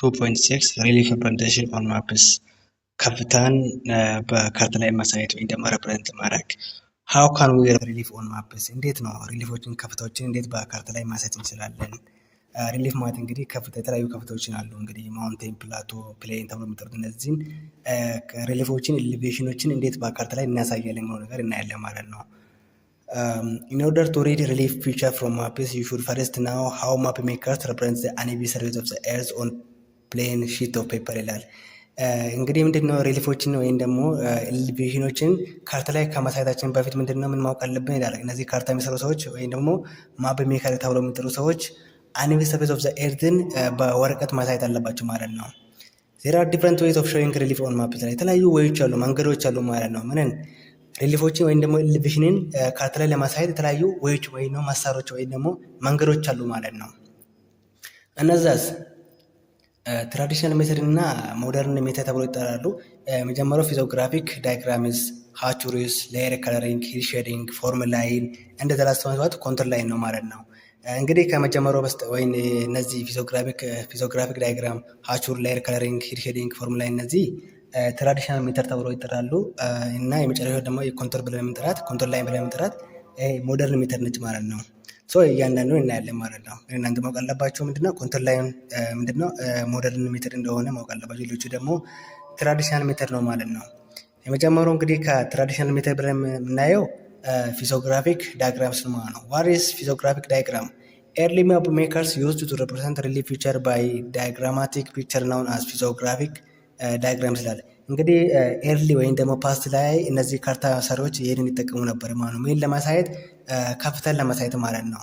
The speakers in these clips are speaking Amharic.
2.6 ሪሊፍ ሪፕሬዘንቴሽን ኦን ማፕስ ከፍታን በካርታ ላይ ማሳየት ወይም ደግሞ ሪፕሬዘንት ማድረግ። ሃው ካን ዊ ሪሊፍ ኦን ማፕስ እንዴት ነው ሪሊፎችን ከፍታዎችን እንዴት በካርታ ላይ ማሳየት እንችላለን? ሪሊፍ ማለት እንግዲህ ከፍታ የተለያዩ ከፍታዎችን አሉ እንግዲህ ማውንቴን፣ ፕላቶ፣ ፕሌን ተብሎ የሚጠሩት እነዚህን ሪሊፎችን ኤሊቬሽኖችን እንዴት በካርታ ላይ እናሳያለን የሚለው ነገር እናያለን ማለት ነው። In order to read relief feature from maps, you should first know how map makers represent the uneven surface of the earth on plain sheet of paper ይላል። እንግዲህ ምንድነው ሪሊፎችን ወይም ደግሞ ኤሊቬሽኖችን ካርታ ላይ ከማሳየታችን በፊት ምንድነው ምን ማወቅ አለብን ይላል። እነዚህ ካርታ የሚሰሩ ሰዎች ወይም ደግሞ ማፕ ሜከር ተብለው የሚጠሩ ሰዎች uneven surface of the earthን በወረቀት ማሳየት አለባቸው ማለት ነው። There are different ways of showing relief on maps ላይ የተለያዩ ወዮች አሉ መንገዶች አሉ ማለት ነው። ምንን ሪሊፎችን ወይም ደግሞ ኤሊቬሽንን ካርታ ላይ ለማሳየት የተለያዩ ወዮች ወይም ደግሞ መሳሪያዎች ወይም ደግሞ መንገዶች አሉ ማለት ነው። እነዛስ ትራዲሽናል ሜተድ እና ሞደርን ሜተድ ተብሎ ይጠራሉ። መጀመሪያው ፊዚዮግራፊክ ዳያግራምስ፣ ሃቹሪስ፣ ሌየር ከለሪንግ፣ ሂል ሼዲንግ፣ ፎርም ላይን እንደ ተላስተዋት ኮንትር ላይን ነው ማለት ነው። እንግዲህ ከመጀመሪያው በስተ ወይ እነዚህ ፊዚዮግራፊክ ዳያግራም፣ ሃቹር፣ ሌየር ከለሪንግ፣ ሂል ሼዲንግ፣ ፎርም ላይን እነዚህ ትራዲሽናል ሜተድ ተብሎ ይጠራሉ እና የመጨረሻው ደግሞ የኮንትር ብለን የምንጠራት ኮንትር ላይን ብለን የምንጠራት ሞደርን ሜተድ ነች ማለት ነው። እያንዳንዱ እናያለን ማለት ነው። እናንተ ማወቅ አለባቸው ምንድነው ኮንትር ላይን ምንድነው ሞደርን ሜተድ እንደሆነ ማወቅ አለባቸው። ሌሎቹ ደግሞ ትራዲሽናል ሜተድ ነው ማለት ነው። የመጀመሪያው እንግዲህ ከትራዲሽናል ሜተድ ብለን የምናየው ፊዚዮግራፊክ ዳያግራምስ ነው ማለት ነው። ዋት ኢዝ ፊዚዮግራፊክ ዳያግራም? ኤርሊ ማፕ ሜከርስ ዩዝድ ቱ ሪፕሬዘንት ሪሊፍ ፊቸር ባይ ዳያግራማቲክ ፒክቸር ናውን አስ ፊዚዮግራፊክ ዳያግራም ስላለ እንግዲህ ኤርሊ ወይም ደግሞ ፓስት ላይ እነዚህ ካርታ ሰሪዎች ይሄንን ይጠቀሙ ነበር ማለት ነው። ምን ለማሳየት ከፍታን ለማሳየት ማለት ነው።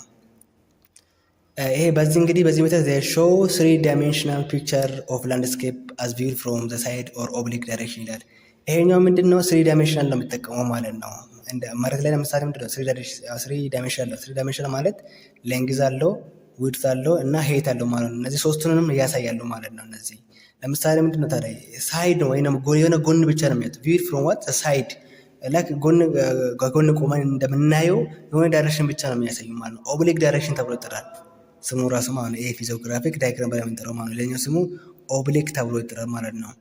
ይሄ በዚህ ሜተድ they show 3-dimensional picture of landscape as viewed from the side or oblique direction ይላል። ይሄኛው ምንድነው 3-dimensional ነው የሚጠቀመው ማለት ነው። እንደ መሬት ላይ ለምሳሌ ምንድነው 3-dimensional ማለት ሌንግዝ አለው፣ ዊድዝ አለው እና ሄይት አለው ማለት ነው። እነዚህ ሶስቱንም ያሳያሉ ማለት ነው። እነዚህ ለምሳሌ ምንድነው ታዲያ ሳይድ ነው ወይንም የሆነ ጎን ብቻ ነው የሚያዩት። ቪው ፍሮም ዋት ሳይድ ላይክ ጎን ቆመን እንደምናየው የሆነ ዳይሬክሽን ብቻ ነው የሚያሳዩ ማለት ነው። ኦብሊክ ዳይሬክሽን ተብሎ ይጠራል ስሙ ራሱ ማለት ነው። ይሄ ፊዚዮግራፊክ ዳያግራም ብለን የምንጠራው ማለት ነው። ሌላኛው ስሙ ኦብሊክ ተብሎ ይጠራል ማለት ነው።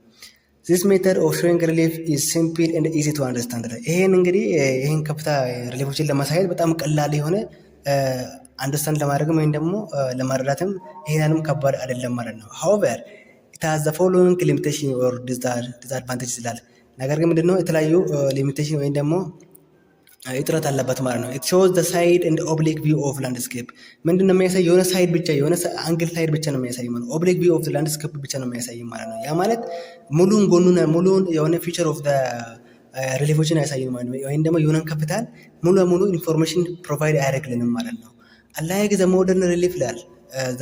This method of showing relief is simple and easy to understand። ይሄን እንግዲህ ይሄን ከፍታ ሪሊፎችን ለማሳየት በጣም ቀላል የሆነ አንደርስታንድ ለማድረግም ወይም ደግሞ ለማረዳትም ይሄንንም ከባድ አይደለም ማለት ነው። however it has the following limitation or disadvantage ይላል። ነገር ግን ምንድነው የተለያዩ ሊሚቴሽን ወይም ደግሞ እጥረት አለበት ማለት ነው። it shows the side and oblique view of landscape ምንድነው የሚያሳይ የሆነ ሳይድ ብቻ የሆነ አንግል ሳይድ ብቻ ነው የሚያሳይ ማለት ነው። oblique view of the landscape ብቻ ነው የሚያሳይ ማለት ነው። ያ ማለት ሙሉን የሆነ feature of the ሪሊፎችን አያሳይም ማለት ነው። ወይም ደግሞ የሆነን ከፍታን ሙሉ ለሙሉ ኢንፎርሜሽን ፕሮቫይድ አያደርግልንም ማለት ነው። unlike the modern relief ይላል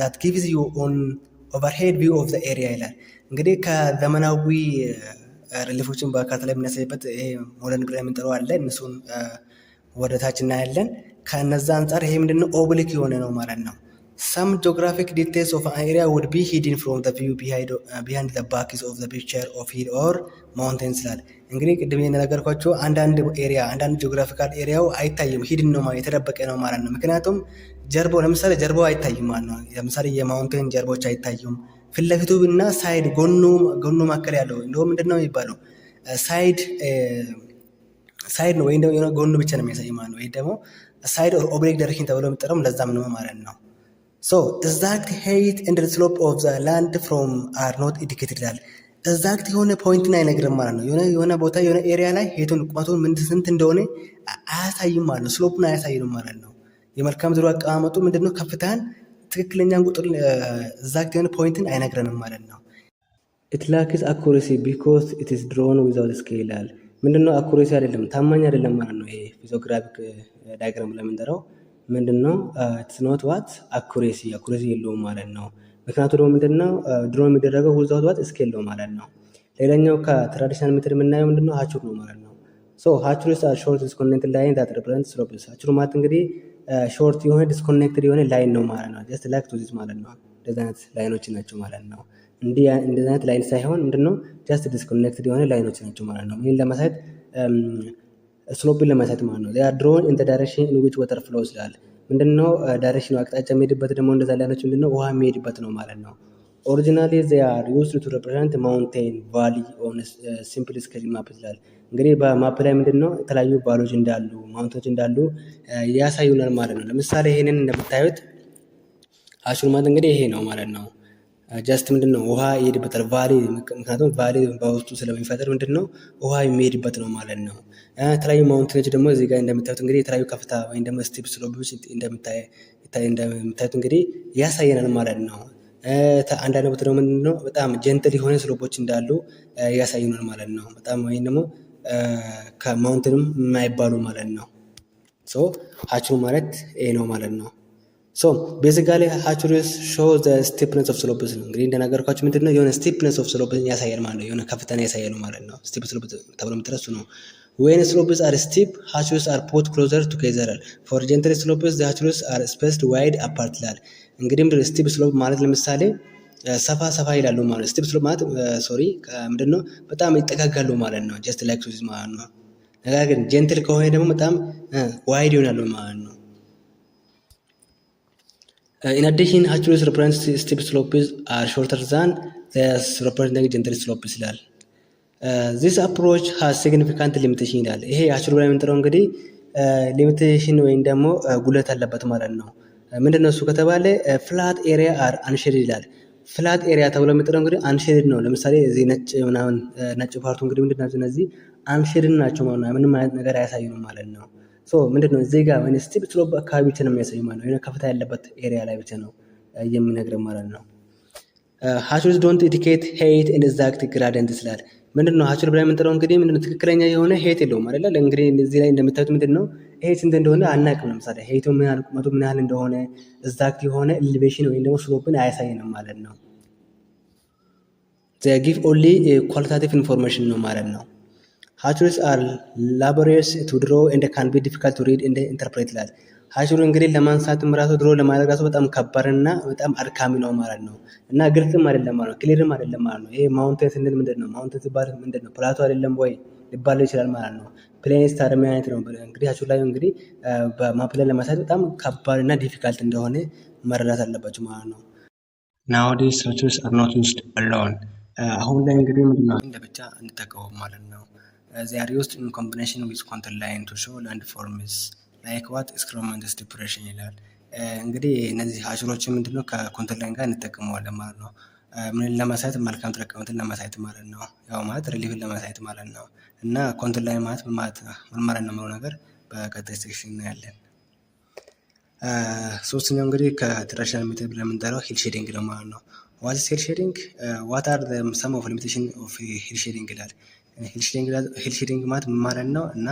that gives you on overhead view of the area ይላል። እንግዲህ ከዘመናዊ ሪሊፎችን በካርታ ላይ የምናሳይበት ይሄ ሞደርን ብለን የምንጠራው አለ። እነሱን ወደ ታች እናያለን። ከነዛ አንጻር ይሄ ምንድነው ኦብሊክ የሆነ ነው ማለት ነው። some geographic details of an area would be hidden from the view behind the backs of the picture of hill or mountains ይላል። እንግዲህ ቅድም የነገርኳችሁ አንዳንድ ጂኦግራፊካል ኤሪያው አይታይም፣ ሂድን ነው ማለት የተደበቀ ነው ማለት ነው። ምክንያቱም ጀርባው ለምሳሌ ጀርባው አይታይም ማለት ነው። ለምሳሌ የማውንቴን ጀርባዎች አይታዩም። ፊት ለፊቱ እና ሳይድ ጎኑ መካከል ያለው እንደውም ምንድነው የሚባለው ሳይድ ነው ወይም ደግሞ ጎኑ ብቻ ነው የሚያሳይ ማለት ነው። ወይ ደግሞ ሳይድ ኦር ኦብሊክ ዳይሬክሽን ተብሎ የሚጠራው ለዛም ነው ማለት ነው። so exact height and the slope of the land from are not indicated ይላል። exact የሆነ ፖይንትን አይነግርም ማለት ነው። የሆነ ቦታ የሆነ ኤሪያ ላይ ሄቱን ቁመቱን ምን ስንት እንደሆነ አያሳይም ማለት ነው። ስሎፕን አያሳይም ማለት ነው። የመልካም ምድሩ አቀማመጡ ምንድነው ከፍታን ትክክለኛን ቁጥር exact የሆነ ፖይንትን አይነግረንም ማለት ነው። it lacks accuracy because it is drawn without scale ይላል። ምንድነው አኩሬሲ አይደለም ታማኝ አይደለም ማለት ነው። ይሄ ፊዚዮግራፊክ ዳያግራም ለምንጠራው ምንድነው it's not what accuracy የለውም ማለት ነው። ምክንያቱም ደግሞ ምንድነው ድሮ የሚደረገው without what scale ነው ማለት ነው። ሌላኛው ከትራዲሽናል ሜተድ የምናየው ምንድነው ሃቹር ነው ማለት ነው። so hatcheries are short disconnected line that represent slopes ሃቹር ማለት እንግዲህ ሾርት የሆነ ዲስኮኔክትድ የሆነ ላይን ነው ማለት ነው። just like to this ማለት ነው። እንደዚህ አይነት ላይኖች ናቸው ማለት ነው። እንደዚህ አይነት ላይን ሳይሆን ምንድነው just disconnected የሆነ ላይኖች ናቸው ማለት ነው። ምን ለማሳየት ስሎፕን ለማሳየት ማለት ነው። they are drawn in the direction in which water flows ይላል። ምንድነው ዳይሬክሽኑ አቅጣጫ የሚሄድበት ደግሞ እንደዛ ላይኖች ምንድነው ውሃ የሚሄድበት ነው ማለት ነው። ኦሪጂናሊ they are used to represent mountain valley on simple scale map ይላል። እንግዲህ በማፕ ላይ ምንድነው የተለያዩ ቫሊዎች እንዳሉ ማውንቶች እንዳሉ ያሳዩናል ማለት ነው። ለምሳሌ ይሄንን እንደምታዩት አሹር ማለት እንግዲህ ይሄ ነው ማለት ነው። ጀስት ምንድነው ውሃ ይሄድበታል ቫሊ፣ ምክንያቱም ቫሊ በውስጡ ስለሚፈጥር ምንድነው ውሃ የሚሄድበት ነው ማለት ነው። የተለያዩ ማውንቴኖች ደግሞ እዚህ ጋር እንደምታዩት እንግዲህ የተለያዩ ከፍታ ወይም ደግሞ ስቲፕ ስሎፖች እንደምታዩት እንግዲህ ያሳየናል ማለት ነው። አንዳንድ ቦታ ደግሞ ምንድነው በጣም ጀንትል የሆነ ስሎፖች እንዳሉ ያሳዩናል ማለት ነው። በጣም ወይም ደግሞ ከማውንቴንም የማይባሉ ማለት ነው። ሶ ሃቹ ማለት ይሄ ነው ማለት ነው። ሶ ቤዚካሊ ሃቹሪስ ሾው ዘ ስቲፕነስ ኦፍ ስሎፕስ ነው። እንግዲህ እንደነገርኳችሁ ምንድነው የሆነ ስቲፕነስ ኦፍ ስሎፕስ ያሳያል ማለት ነው። የሆነ ከፍታን ያሳያል ማለት ነው። ስቲፕ ስሎፕ ተብሎ የምትረሱ ነው። when slopes are steep hatches are put closer together for gentle slopes the hatches are spaced wide apart ይላል። እንግዲህ ምንድነው ስቲፕ ስሎፕ ማለት ለምሳሌ ሰፋ ሰፋ ይላሉ ማለት ስቲፕ ስሎፕ ማለት ምንድነው በጣም ይጠጋጋሉ ማለት ነው። ጀስት ላይክ ሶ ማለት ነው። ነገር ግን ጀንትል ከሆነ ደግሞ በጣም ዋይድ ይሆናሉ ማለት ነው። in addition hatches represent steep slopes are shorter than the representing gentle slopes ይላል። this approach has significant limitation ይላል። ይሄ ሃቹ ላይ የምንጠራው እንግዲህ ሊሚቴሽን ወይም ደግሞ ጉለት አለበት ማለት ነው። ምንድነው እሱ ከተባለ ፍላት ኤሪያ አር አንሼድድ ይላል። ፍላት ኤሪያ ተብሎ የሚጠራው እንግዲህ አንሼድድ ነው። ለምሳሌ እዚህ ነጭ ምናምን ነጭ ፓርቱ እንግዲህ ምንድናቸው እነዚህ አንሼድድ ናቸው ማለት ነው። ምንም አይነት ነገር አያሳዩም ማለት ነው። ሶ ምንድነው እዚህ ጋር ወይ ስቲፕ ስሎፕ አካባቢ ብቻ ነው የሚያሳዩ ማለት ነው። የሆነ ከፍታ ያለበት ኤሪያ ላይ ብቻ ነው የሚነግረን ማለት ነው። ሃቹስ ዶንት ኢንዲኬት ሄይት ኤንድ ኤግዛክት ግራዲየንት ይላል። ምንድነው ሃቹ ላይ የምንጠራው እንግዲህ ምንድነው ትክክለኛ የሆነ ሄይት የለውም አይደል? እንግዲህ እዚህ ላይ እንደምታዩት ምንድነው ሄይት ስንት እንደሆነ አናውቅም። ለምሳሌ ሄይቱ ምን ያህል ቁመቱ ምን ያህል እንደሆነ ኤግዛክት የሆነ ኤሊቬሽን ወይም ደግሞ ስሎፕን አያሳየንም ማለት ነው። they give only a qualitative information ነው ማለት ነው። ሃቹስ are laborious to draw and can be difficult to read and interpret ይላል። ሃቹን እንግዲህ ለማንሳትም ራሱ ድሮ ለማድረግ ራሱ በጣም ከባድና በጣም አድካሚ ነው ማለት ነው። እና ግልጽም አይደለም ማለት ነው። ክሊርም አይደለም ማለት ነው። ይሄ ማውንቴን ስንል ምንድነው ማውንቴን ሲባል ምንድነው ፕላቶ አይደለም ወይ ሊባል ይችላል ማለት ነው። ፕሌን ስታርም አይነት ነው እንግዲህ ሃቹ ላይ እንግዲህ በማፕ ላይ ለማሳየት በጣም ከባድና ዲፊካልት እንደሆነ መረዳት አለባችሁ ማለት ነው። nowadays hatches are not used alone አሁን ላይ እንግዲህ ምንድነው እንደ ብቻ እንጠቀመው ማለት ነው። they are used in combination with contour line to show landforms like what excrement depression ይላል። እንግዲህ እነዚህ ሃቹሮችን ምንድነው ከኮንቶር ላይን ጋር እንጠቀመዋለን ማለት ነው። ምን ለማሳየት መልካም ተጠቀሙትን ለማሳየት ማለት ነው። ያው ማለት ሪሊፍን ለማሳየት ማለት ነው። እና ኮንቶር ላይን ማለት ምን ማለት ነው የሚለው ነገር በቀጣይ ሴክሽን እናያለን። ሶስተኛው እንግዲህ ከትራዲሽናል ሜተድ ብለን የምንጠራው ሂል ሼዲንግ ነው ማለት ነው። ዋት ኢዝ ሂል ሼዲንግ? ዋት አር ዘ ሰም ኦፍ ሊሚቴሽን ኦፍ ሂል ሼዲንግ ይላል። ሂል ሼዲንግ ማለት ምን ማለት ነው እና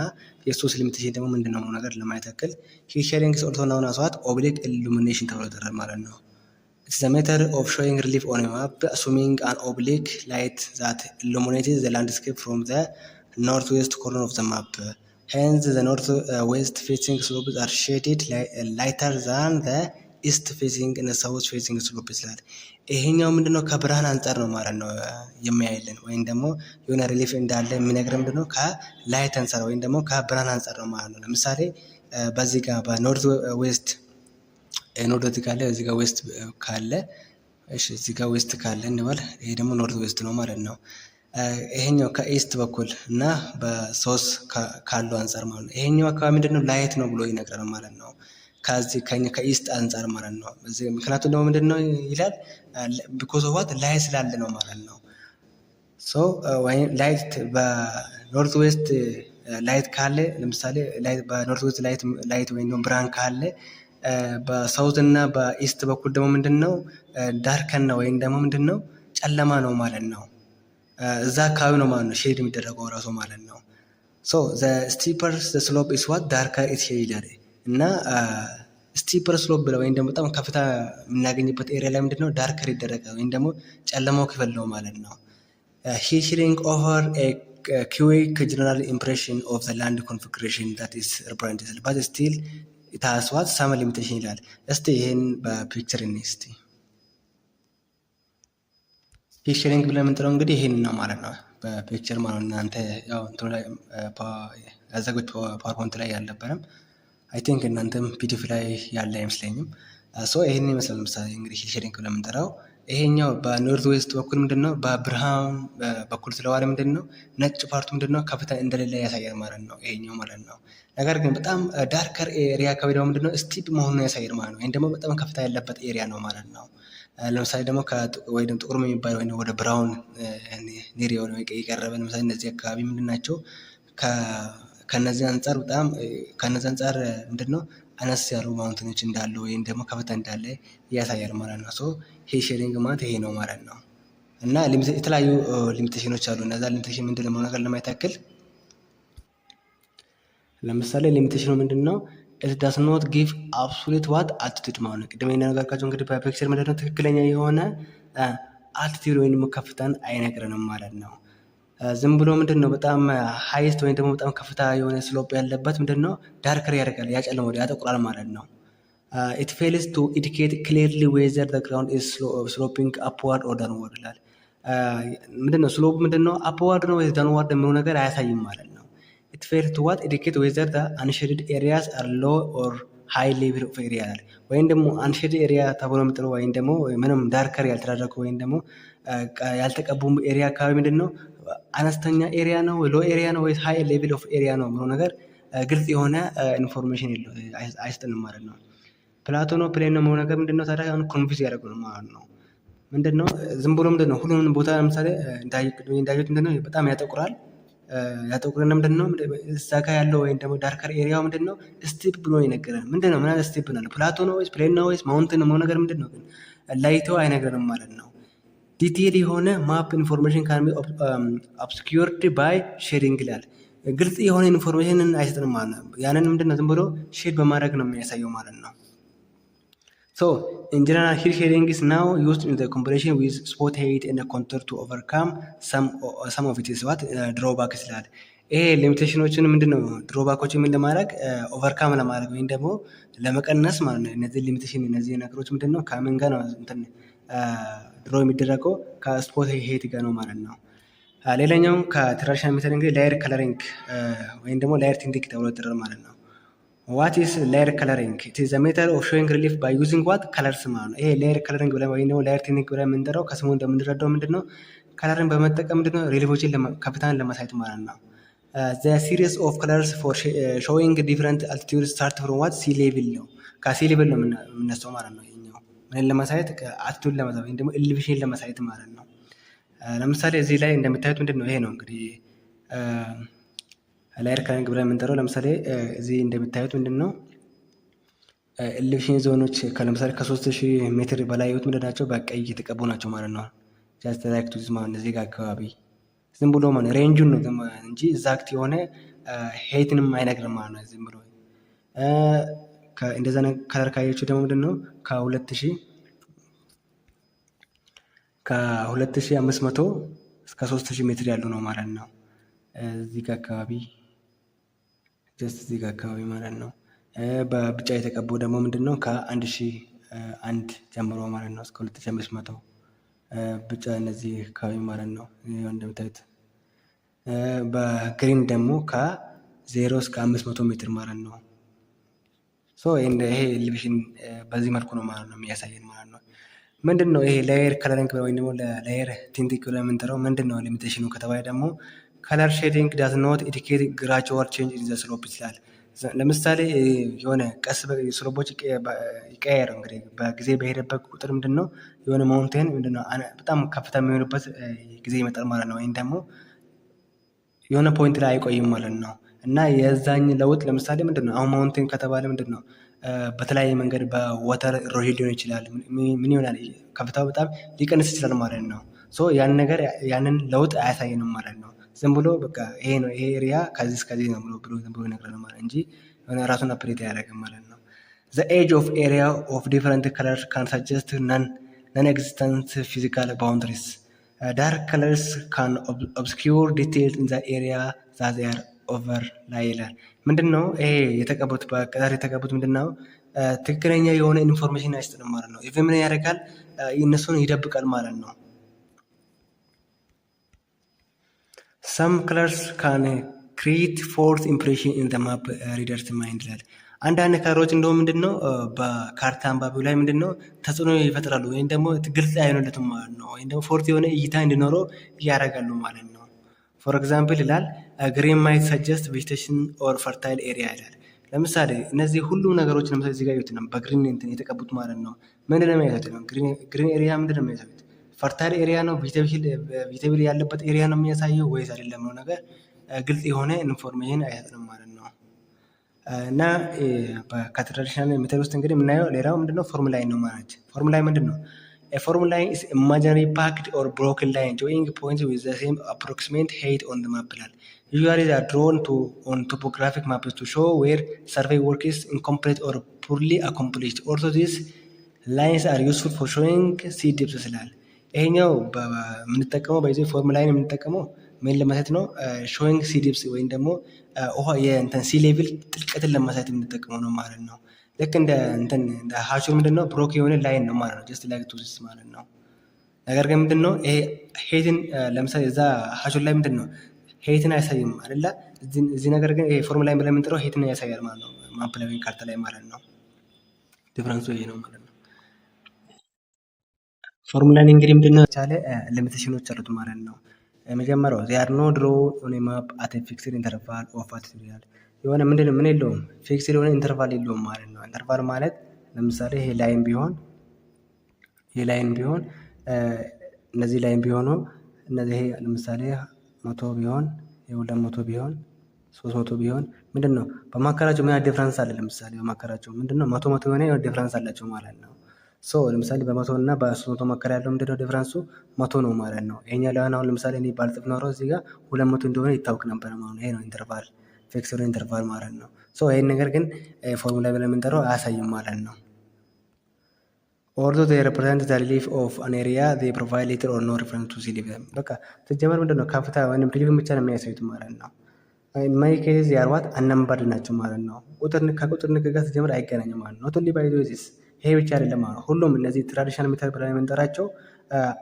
የሱስ ሊሚቴሽን ደግሞ ምንድነው ነገር ለማየት ያክል ሂል ሼዲንግ ኢዝ ኦልሶ ናውን አስ ዋት ኦብሊክ ኢሉሚኔሽን ተብሎ ይጠራል ማለት ነው። ኢትስ ዘ ሜተድ ኦፍ ሾዊንግ ሪሊፍ ኦን ኤ ማፕ አሱሚንግ አን ኦብሊክ ላይት ዛት ኢሉሚኔትስ ዘ ላንድስኬፕ ፍሮም ዘ ኖርት ዌስት ኮርነር ኦፍ ዘ ማፕ ሄንስ ዘ ኖርት ዌስት ፌሲንግ ስሎፕስ አር ሼድድ ላይተር ዛን ዘ ኢስት ፌሲንግ እና ሳውዝ ፌሲንግ ስሎፕስ ይላል። ይሄኛው ምንድነው ከብርሃን አንጻር ነው ማለት ነው የሚያይልን ወይም ደግሞ የሆነ ሪሊፍ እንዳለ የሚነግረን ምንድነው ከላይት አንጻር ወይም ደግሞ ከብርሃን አንጻር ነው ማለት ነው። ለምሳሌ በዚህ ጋር በኖርት ዌስት ኖርት ካለ እዚህ ጋር ዌስት ካለ እሺ እዚህ ጋር ዌስት ካለ እንበል ይሄ ደግሞ ኖርት ዌስት ነው ማለት ነው። ይሄኛው ከኢስት በኩል እና በሶስ ካለው አንጻር ማለት ነው። ይሄኛው አካባቢ ምንድነው ላይት ነው ብሎ ይነግረናል ማለት ነው። ከዚህ ከኢስት አንጻር ማለት ነው። እዚህ ምክንያቱም ደግሞ ምንድነው ይላል ቢኮዝ ኦፍ ዋት ላይት ስላለ ነው ማለት ነው። ሶ ወይ ላይት በኖርት ዌስት ላይት ካለ ለምሳሌ ላይት በኖርት ዌስት ላይት ወይ ነው ብርሃን ካለ በሳውዝ እና በኢስት በኩል ደግሞ ምንድነው ዳርከን ነው ወይም ደግሞ ምንድነው ጨለማ ነው ማለት ነው። እዛ አካባቢ ነው ማለት ነው ሼድ የሚደረገው ራሱ ማለት ነው። ሶ ዘ ስቲፐር ዘ ስሎፕ ኢዝ ዋት ዳርከር ኢት ሼድ ይላል። እና ስቲፐር ስሎፕ ብለው ወይም ደግሞ በጣም ከፍታ የምናገኝበት ኤሪያ ላይ ምንድነው ዳርከር ይደረጋል ወይም ደግሞ ጨለማው ክፍል ነው ማለት ነው። ሂል ሼዲንግ ኦፈር ኤ quick general impression of the land configuration that is represented but still it has what some limitation ይላል። እስቲ ይሄን በፒክቸር እንስቲ። ሂል ሼዲንግ ብለን የምንጠራው እንግዲህ ይሄን ነው ማለት ነው በፒክቸር ማለት ነው። እናንተ ያው እንትኑ ላይ ያዘጋጁት ፓወርፖይንት ላይ ያልነበረም አይ ቲንክ እናንተም ፒዲኤፍ ላይ ያለ አይመስለኝም። ሶ ይሄን ይመስላል። ለምሳሌ እንግዲህ ሂል ሼዲንግ ብለን የምንጠራው ይሄኛው በኖርዝ ዌስት በኩል ምንድነው በብርሃን በኩል ስለዋለ ምንድነው ነጭ ፓርቱ ምንድነው ከፍታ እንደሌለ ያሳያል ማለት ነው። ይሄኛው ማለት ነው። ነገር ግን በጣም ዳርከር ኤሪያ አካባቢ ደግሞ ምንድነው ስቲፕ መሆኑን ያሳያል ማለት ነው። ይሄን ደግሞ በጣም ከፍታ ያለበት ኤሪያ ነው ማለት ነው። ለምሳሌ ደግሞ ወይም ጥቁር የሚባለው ወይም ወደ ብራውን ኔር የሆነ የቀረበ ለምሳሌ እነዚህ አካባቢ ምንድን ናቸው? ከነዚህ አንጻር በጣም ከነዚህ አንጻር ምንድነው አነስ ያሉ ማውንቴኖች እንዳሉ ወይም ደግሞ ከፍታ እንዳለ ያሳያል ማለት ነው። ሶ ይሄ ሼዲንግ ማለት ይሄ ነው ማለት ነው። እና የተለያዩ ሊሚቴሽኖች አሉ። እነዛ ሊሚቴሽን ምንድን ነው ነገር ለማየት ያክል ለምሳሌ ሊሚቴሽኑ ምንድን ነው? ኢት ዳስ ኖት ጊቭ አብሶሉት ዋት አልቲቱድ ማለት ነው። ቅድም እንደነገርኳቸው እንግዲህ በፒክቸር ምንድን ነው ትክክለኛ የሆነ አልቲቱድ ወይም ከፍታን አይነግረንም ማለት ነው። ዝም ብሎ ምንድን ነው በጣም ሃይስት ወይም ደግሞ በጣም ከፍታ የሆነ ስሎፕ ያለበት ምንድን ነው ዳርከር ያደርጋል፣ ያጨልማል፣ ያጠቁራል ማለት ነው። ኢት ፌልስ ቱ ኢንዲኬት ክሊርሊ ዌዘር ዘ ግራውንድ ኢዝ ስሎፒንግ አፕዋርድ ኦር ዳውንዋርድ ይላል። ምንድን ነው ስሎፕ ምንድን ነው አፕዋርድ ነው ወይስ ዳውንዋርድ የሚለው ነገር አያሳይም ማለት ነው። ኢት ፌልስ ቱ ዋት ኢንዲኬት ዌዘር ዘ አንሼድድ ኤሪያስ አር ሎ ኦር ሃይ ሌቭል ኦፍ ኤሪያ ይላል። ወይም ደግሞ አንሼድ ኤሪያ ተብሎ የሚጠራው ወይም ደግሞ ምንም ዳርከር ያልተደረገ ወይም ደግሞ ያልተቀቡ ኤሪያ አካባቢ ምንድን ነው አነስተኛ ኤሪያ ነው ሎ ኤሪያ ነው ወይስ ሃይ ሌቭል ኦፍ ኤሪያ ነው ብሎ ነገር ግልጽ የሆነ ኢንፎርሜሽን አይሰጥንም ማለት ነው። ፕላቶ ነው ፕሌን ነው ብሎ ነገር ምንድነው ታዲያ አሁን ኮንፊውዝ ያደርጉን ማለት ነው። ምንድነው ዝም ብሎ ምንድነው ሁሉንም ቦታ ለምሳሌ እንዳዩት ምንድነው በጣም ያጠቁራል። ያጠቁርና ምንድነው እዛ ጋር ያለው ወይም ደግሞ ዳርከር ኤሪያው ምንድነው ስቲፕ ብሎ ይነገራል። ምንድነው ምን አይነት ስቲፕ ነው? ፕላቶ ነው ወይስ ፕሌን ነው ወይስ ማውንቴን ነው ነገር ምንድነው ግን ላይቶ አይነገርም ማለት ነው። ዲቴል የሆነ ማፕ ኢንፎርሜሽን ካን ቢ ኦብስኪውርድ ባይ ሼዲንግ ይላል። ግልጽ የሆነ ኢንፎርሜሽንን አይሰጥንም ማለት ነው። ያንን ምንድነው ዝም ብሎ ሼድ በማድረግ ነው የሚያሳየው ማለት ነው። ሶ ኢን ጀነራል ሂል ሼዲንግ ኢዝ ናው ዩዝድ ኢን ዘ ኮምቢኔሽን ዊዝ ስፖት ሄይት ኤንድ ኮንቱር ቱ ኦቨርካም ሰም ኦፍ ኢትስ ዋት ድሮባክስ ይላል። ይሄ ሊሚቴሽኖችን ምንድነው ድሮባኮችን ምን ለማድረግ ኦቨርካም ለማድረግ ወይም ደግሞ ለመቀነስ ማለት ነው። እነዚህ ሊሚቴሽን እነዚህ ነገሮች ምንድነው ከምን ጋር ነው እንትን ድሮ የሚደረገው ከስፖት ሄት ጋር ነው ማለት ነው። ሌላኛው ከትራዲሽናል ሜተድ እንግዲህ ላየር ከለሪንግ ወይም ደግሞ ላየር ቲንቲንግ ተብሎ ይጠራል ማለት ነው። ዋት ኢዝ ላየር ከለሪንግ? ኢት ኢዝ ዘ ሜተድ ኦፍ ሾዊንግ ሪሊፍ ባይ ዩዚንግ ዋት ከለርስ ማለት ነው። ይሄ ላየር ከለሪንግ ብለን ወይም ደግሞ ላየር ቲንቲንግ ብለን የምንጠራው ከስሙ እንደምንረዳው ምንድነው ከለርን በመጠቀም ምንድነው ሪሊፎችን ከፍታን ለማሳየት ማለት ነው። ዘ ሲሪስ ኦፍ ከለርስ ፎር ሾዊንግ ዲፍረንት አልቲቲዩድ ስታርት ፍሮም ዋት ሲ ሌቭል ነው። ከሲ ሌቭል ነው የምነሳው ማለት ነው። ምን ለማሳየት አልቲቱድ ለማሳየት ወይም ደግሞ ኤሌቬሽን ለማሳየት ማለት ነው። ለምሳሌ እዚህ ላይ እንደምታዩት ምንድን ነው ይሄ ነው እንግዲህ ላየር ከለሪንግ ብለን የምንጠራው። ለምሳሌ እዚህ እንደምታዩት ምንድን ነው ኤሌቬሽን ዞኖች ለምሳሌ ከ3000 ሜትር በላይ ያሉት ምንድን ናቸው በቀይ የተቀቡ ናቸው ማለት ነው። ጃስት ላይክ ቱ ማለት እዚህ ጋር አካባቢ ዝም ብሎ ማለት ሬንጁን ነው እንጂ ኤግዛክት የሆነ ሄይትንም አይነግርም ማለት ነው። ዝም ብሎ እንደዛ ከለር ካያችሁ ደግሞ ምንድን ነው ከ2500 እስከ 3000 ሜትር ያሉ ነው ማለት ነው። እዚህ ጋር አካባቢ ጀስት እዚህ ጋር አካባቢ ማለት ነው። በብጫ የተቀቡ ደግሞ ምንድን ነው ከ1001 ጀምሮ ማለት ነው እስከ 2500 ብጫ እነዚህ አካባቢ ማለት ነው እንደምታዩት። በግሪን ደግሞ ከ0 እስከ 500 ሜትር ማለት ነው። ይሄ ኤሌቬሽን በዚህ መልኩ ነው ማለት ነው የሚያሳየን ማለት ነው። ምንድን ነው ይሄ ላየር ከለሪንግ ወይም ደግሞ ላየር ቲንቲንግ ብለን የምንጠራው ምንድን ነው ሊሚቴሽኑ ከተባለ ደግሞ ከለር ሼዲንግ ዳዝ ኖት ኢንዲኬት ግራጁዋል ቼንጅ ኢን ዘ ስሎፕ ይችላል። ለምሳሌ የሆነ ቀስ ስሎፖች ይቀያየሩ እንግዲህ በጊዜ በሄደበት ቁጥር ምንድን ነው የሆነ ማውንቴን ምንድን ነው በጣም ከፍታ የሚሆንበት ጊዜ ይመጣል ማለት ነው። ወይም ደግሞ የሆነ ፖይንት ላይ አይቆይም ማለት ነው። እና የዛኝ ለውጥ ለምሳሌ ምንድን ነው አሁን ማውንቴን ከተባለ ምንድን ነው በተለያየ መንገድ በወተር ኢሮዥን ሊሆን ይችላል። ምን ይሆናል ከፍታው በጣም ሊቀንስ ይችላል ማለት ነው። ያን ነገር ያንን ለውጥ አያሳየንም ማለት ነው። ዝም ብሎ በቃ ይሄ ነው ይሄ ኤሪያ ከዚህ እስከዚህ ነው ብሎ ዝም ብሎ ይነግረናል ማለት እንጂ ራሱን አፕዴት አያደርግም ማለት ነው። ዘ ኤጅ ኦፍ ኤሪያ ኦፍ ዲፈረንት ከለርስ ካን ሰጀስት ነን ኤግዚስተንት ፊዚካል ባውንደሪስ ዳርክ ከለርስ ካን ኦብስኪውር ዲቴይልስ ኢን ዘ ኤሪያ ዛት ዜይ አር ኦቨር ላይ ይላል። ምንድን ነው ይሄ የተቀቡት በቀለር የተቀቡት ምንድን ነው ትክክለኛ የሆነ ኢንፎርሜሽን አይሰጥም ማለት ነው። ኢቭን ምን ያደርጋል እነሱን ይደብቃል ማለት ነው። some colors can create false impression in the map reader's mind ይላል። አንዳንድ ከለሮች እንደውም ምንድነው በካርታ አንባቢው ላይ ምንድነው ተጽዕኖ ይፈጥራሉ ወይም ደግሞ ግልጽ አይሆንለትም ማለት ነው። ወይም ደግሞ ፎርት የሆነ እይታ እንዲኖረው ያደርጋሉ ማለት ነው። ፎር ኤግዛምፕል ይላል ግሪን ማይት ሰጀስት ቬጂቴሽን ኦር ፈርታይል ኤሪያ ይላል። ለምሳሌ እነዚህ ሁሉም ነገሮች ለምሳሌ እዚህ ጋር ያዩት ነው በግሪን እንትን የተቀቡት ማለት ነው። ምንድን ነው የሚያሳዩት ነው? ግሪን ኤሪያ ምንድን ነው የሚያሳዩት? ፈርታይል ኤሪያ ነው ቬጂቴብል ያለበት ኤሪያ ነው የሚያሳየው ወይስ አይደለም ነው ነገር ግልጽ የሆነ ኢንፎርሜሽን አይሰጥንም ማለት ነው። እና ከትራዲሽናል ሜተድ ውስጥ እንግዲህ የምናየው ሌላው ምንድነው ፎርሙላ ነው ማለት ፎርሙላ ምንድነው? A formula line is imaginary packed or broken line joining points with the same approximate height on the map ይላል። Usually they are drawn on topographic maps to show where survey work is incomplete or poorly accomplished. Also these lines are useful for showing sea depths ይላል። ይሄኛው የምንጠቀመው በዚህ ፎርሙላ ላይን የምንጠቀመው ምን ለማለት ነው? ሾዊንግ ሲ ዲፕስ ወይም ደግሞ ውሃ የእንትን ሲ ሌቭል ጥልቀትን ለማሳየት የምንጠቀመው ነው ማለት ነው። ልክ እንደ እንትን እንደ ሀሹር ምንድነው ብሮክ የሆነ ላይን ነው ማለት ነው። ጀስት ላይክ ቱዚስ ማለት ነው። ነገር ግን ምንድነው ይሄ ሄትን ለምሳሌ እዛ ሀሹር ላይ ምንድነው ሄትን አያሳይም አይደለ? እዚህ ነገር ግን ይሄ ፎርሙላ ላይ ብለን የምንጠራው ሄትን ያሳያል ማለት ነው። ማፕ ላይ ወይም ካርታ ላይ ማለት ነው። ዲፍረንሱ ይሄ ነው ማለት ነው። ፎርሙላን እንግዲህ ምንድነው የቻለ ሊሚቴሽኖች አሉት ማለት ነው። የመጀመሪያው ዚያር ኖ ድሮ ኦን ማፕ አት ፊክስድ ኢንተርቫል ኦፍ አቲቱድ የሆነ ምንድነው ምን የለውም ፊክስድ የሆነ ኢንተርቫል የለውም ማለት ነው። ኢንተርቫል ማለት ለምሳሌ ይሄ ላይን ቢሆን እነዚህ ላይን ቢሆኑ እነዚህ ለምሳሌ 100 ቢሆን የ200 ቢሆን 300 ቢሆን ምንድነው በማከራቸው ምን ዲፈረንስ አለ? ለምሳሌ በማከራቸው ምንድነው 100 የሆነ ዲፈረንስ አላቸው ማለት ነው። ለምሳሌ በ100 እና በ300 መካከል ያለው ምንድነው ዲፈረንሱ 100 ነው ማለት ነው። ይሄኛው ላይ አሁን ለምሳሌ እኔ ባልጽፍ ኖሮ እዚህ ጋር 200 እንደሆነ ይታወቅ ነበር ማለት ነው። ይሄ ነው ኢንተርቫል ፊክስድ ኢንተርቫል ማለት ነው። ይሄን ነገር ግን ፎርሙላ ብለን የምንጠራው አያሳይም ማለት ነው። Although they represent the relief of an area, they provide little or no reference to sea level. በቃ ሲጀመር ምንድነው ከፍታ ወይም ሪሊፍ ብቻ ነው የሚያሳዩት ማለት ነው። ማይ ኬዝ ያርዋት አነምበርድ ናቸው ማለት ነው። ከቁጥር ንግግር ሲጀመር አይገናኝም ማለት ነው። ቶሊ ባይ ዶዚስ ይሄ ብቻ አይደለም ማለት ነው። ሁሉም እነዚህ ትራዲሽናል ሜተድ ብለን የምንጠራቸው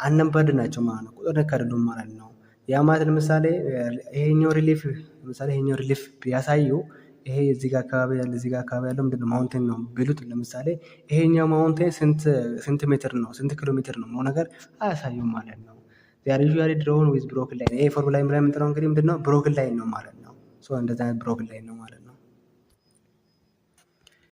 አነምበርድ ናቸው ማለት ነው። ቁጥር ነክ አይደሉም ማለት ነው። ያ ማለት ለምሳሌ ይሄኛው ሪሊፍ ቢያሳዩ ይሄ እዚህ ጋር አካባቢ ያለው ምንድነው ማውንቴን ነው ቢሉት ለምሳሌ ይሄኛው ማውንቴን ስንት ሜትር ነው ስንት ኪሎ ሜትር ነው ነገር አያሳዩም ማለት ነው። ዚያር ዩዥዋሊ ድሮውን ዊዝ ብሮክን ላይን ይሄ ፎርሙላ ላይ የምንጠራው እንግዲህ ምንድነው ብሮክን ላይን ነው ማለት ነው። እንደዛ አይነት ብሮክን ላይን ነው ማለት ነው።